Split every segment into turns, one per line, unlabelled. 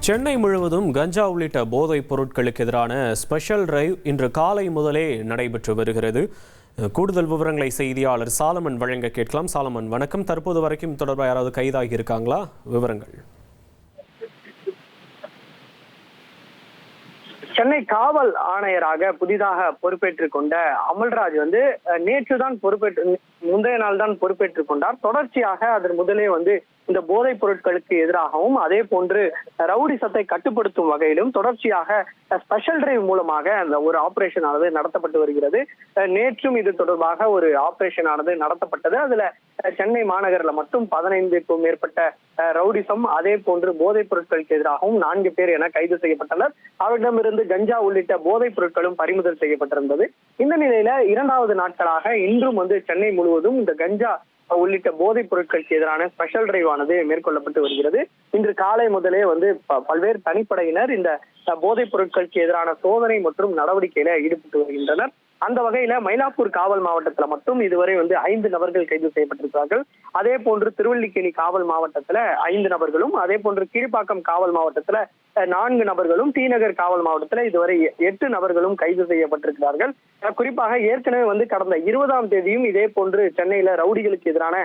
சென்னை முழுவதும் கஞ்சா உள்ளிட்ட போதைப் பொருட்களுக்கு எதிரான ஸ்பெஷல் டிரைவ் இன்று காலை முதலே நடைபெற்று வருகிறது. கூடுதல் விவரங்களை செய்தியாளர் சாலமன் வழங்க கேட்கலாம். சாலமன், வணக்கம். தற்போது வரைக்கும் தொடர்பாக யாராவது கைதாகி இருக்காங்களா? விவரங்கள்.
சென்னை காவல் ஆணையராக புதிதாக பொறுப்பேற்றுக் கொண்ட அமல்ராஜ் நேற்றுதான் முந்தைய நாள் தான் பொறுப்பேற்றுக் கொண்டார். தொடர்ச்சியாக அதன் முதலே இந்த போதைப் பொருட்களுக்கு எதிராகவும் அதே போன்று ரவுடிசத்தை கட்டுப்படுத்தும் வகையிலும் தொடர்ச்சியாக ஸ்பெஷல் டிரைவ் மூலமாக அந்த ஒரு ஆபரேஷன் ஆனது நடத்தப்பட்டு வருகிறது. நேற்றும் இது தொடர்பாக ஒரு ஆபரேஷன் ஆனது நடத்தப்பட்டது. அதுல சென்னை மாநகர்ல மட்டும் 15க்கும் மேற்பட்ட ரவுடிசம் அதே போன்று போதைப் பொருட்களுக்கு எதிராகவும் 4 பேர் என கைது செய்யப்பட்டனர். அவரிடமிருந்து கஞ்சா உள்ளிட்ட போதைப் பொருட்களும் பறிமுதல் செய்யப்பட்டிருந்தது. இந்த நிலையில 2வது நாட்களாக இன்றும் சென்னை முழுவதும் இந்த கஞ்சா உள்ளிட்ட போதைப் பொருட்களுக்கு எதிரான ஸ்பெஷல் டிரைவ் ஆனது மேற்கொள்ளப்பட்டு வருகிறது. இன்று காலை முதலே பல்வேறு தனிப்படையினர் இந்த போதைப் பொருட்களுக்கு எதிரான சோதனை மற்றும் நடவடிக்கையில ஈடுபட்டு வருகின்றனர். அந்த வகையில மயிலாப்பூர் காவல் மாவட்டத்துல மட்டும் இதுவரை 5 நபர்கள் கைது செய்யப்பட்டிருக்கிறார்கள். அதே போன்று திருவல்லிக்கேணி காவல் மாவட்டத்துல 5 நபர்களும், அதே போன்று கீழ்ப்பாக்கம் காவல் மாவட்டத்துல 4 நபர்களும், டி நகர் காவல் மாவட்டத்துல இதுவரை 8 நபர்களும் கைது செய்யப்பட்டிருக்கிறார்கள். குறிப்பாக ஏற்கனவே கடந்த 20ஆம் தேதியும் இதே போன்று சென்னையில ரவுடிகளுக்கு எதிரான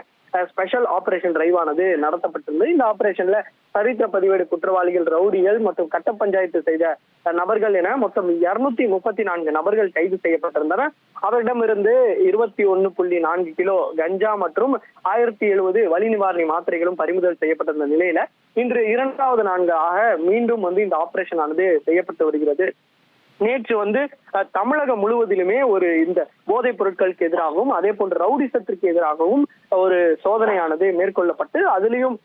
ஸ்பெஷல் ஆபரேஷன் டிரைவ் ஆனது நடத்தப்பட்டிருந்தது. இந்த ஆபரேஷன்ல சரித்திர பதிவேடு குற்றவாளிகள், ரவுடிகள் மற்றும் கட்ட பஞ்சாயத்து செய்த நபர்கள் என மொத்தம் 234 நபர்கள் கைது செய்யப்பட்டிருந்தனர். அவரிடமிருந்து 21.4 கிலோ கஞ்சா மற்றும் 1070 வலி நிவாரணி மாத்திரைகளும் பறிமுதல் செய்யப்பட்டிருந்த நிலையில இன்று 2வது நான்காக மீண்டும் இந்த ஆபரேஷன் ஆனது செய்யப்பட்டு வருகிறது. நேற்று தமிழகம் முழுவதிலுமே இந்த போதைப் பொருட்களுக்கு எதிராகவும் அதே போன்று ரவுடிசத்திற்கு எதிராகவும் ஒரு சோதனையானது மேற்கொள்ளப்பட்டு அதிலையும்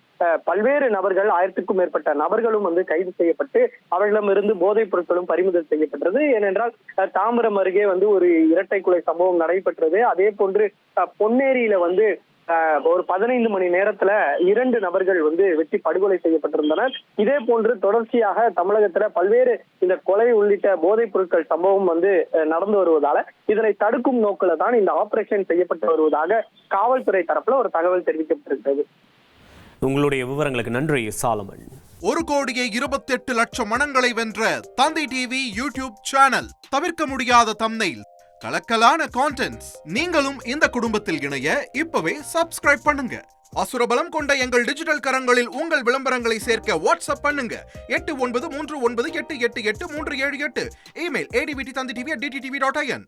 பல்வேறு நபர்கள் 1000க்கும் மேற்பட்ட நபர்களும் கைது செய்யப்பட்டு அவர்களிடமிருந்து போதைப் பொருட்களும் பறிமுதல் செய்யப்பட்டது. ஏனென்றால் தாம்பரம் அருகே ஒரு இரட்டை கொலை சம்பவம் நடைபெற்றது. அதே போன்று பொன்னேரியில ஒரு 15 மணி நேரத்துல 2 நபர்கள் வெட்டி படுகொலை செய்யப்பட்டிருந்தனர். இதே போன்று தொடர்ச்சியாக தமிழகத்துல பல்வேறு இந்த கொலை உள்ளிட்ட போதைப் பொருட்கள் சம்பவம் நடந்து வருவதால இதனை தடுக்கும் நோக்கில தான் இந்த ஆபரேஷன் செய்யப்பட்டு வருவதாக காவல்துறை தரப்புல ஒரு தகவல் தெரிவிக்கப்பட்டிருக்கிறது.
உங்களுடைய விவரங்களுக்கு நன்றி சாலமன்.
1,28,00,000 மனங்களை வென்ற தந்தி டிவி யூடியூப் சேனல். தவிர்க்க முடியாத தம்ப்நெயில், கலக்கலான கான்டென்ட்ஸ். நீங்களும் இந்த குடும்பத்தில் இணைய இப்பவே சப்ஸ்கிரைப் பண்ணுங்க. அசுரபலம் கொண்ட எங்கள் டிஜிட்டல் கரங்களில் உங்கள் விளம்பரங்களை சேர்க்க வாட்ஸ்அப் பண்ணுங்க. 8939888838. Email advtthanditv@dttv.in.